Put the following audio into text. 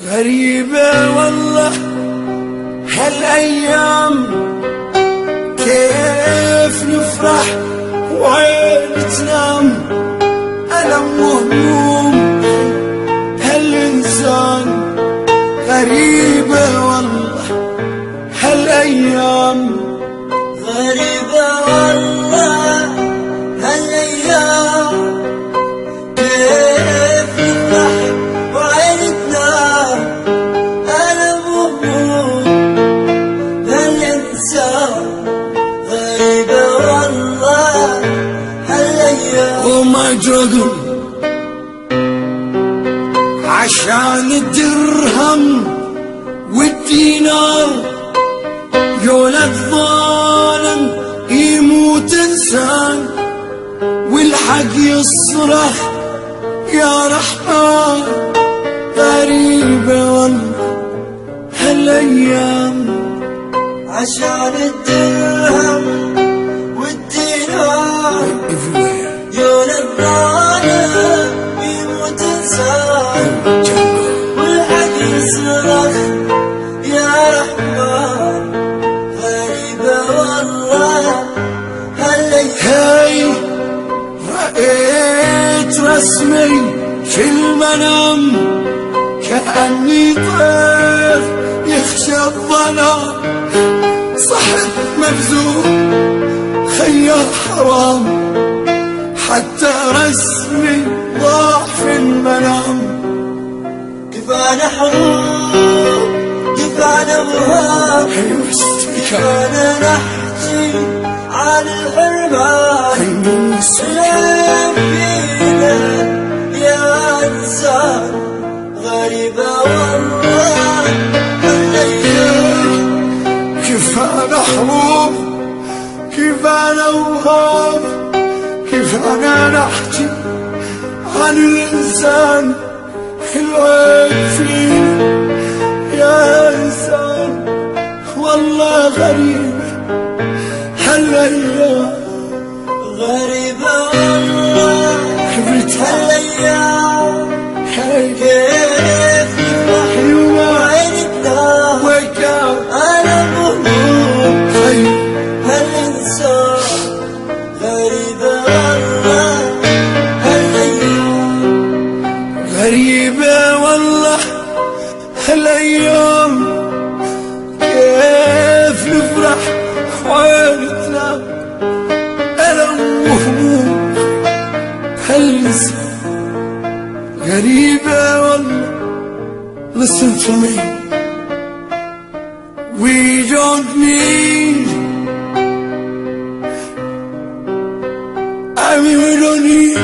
غريبة والله هالأيام، كيف نفرح وعين تنام، ألم وهموم هالإنسان. غريبة والله هالأيام، غريبة والله هالأيام، كيف نفرح وعين تنام، ألم وهموم هالإنسان. غريبة والله هالأيام. وما جرقوا عشان الدرهم والدينار، يولد ظالم يموت انسان، والحق يصرخ يا رحمن. غريبة والله هالايام، عشان الدرهم والدينار، يولد ظالم يموت انسان، والحق يصرخ يا رحمن. غريبة والله هالايام. رأيت رسمي في المنام، كأني طير يخشى الظلام، صحت مفزوع خيال حرام، حتى رسمي ضاع في المنام. كفانا حروب كفانا مهام، كفانا نحكي عن الحرمان. سلام فينا يا إنسان. غريبة والله هالأيام، كفانا حروب كفانا وهام، كفانا نحكي عن الإنسان. العيب فينا يا إنسان، والله غريبة هالأيام. غريبة والله هالأيام، كيف نفرح وعين تنام، ألم وهموم هالإنسان. غريبة والله هالأيام. غريبة والله هالأيام، كيف نفرح وعين تنام، ألم وهموم هالإنسان. غريبة والله. Listen to me, we don't need, I mean we don't need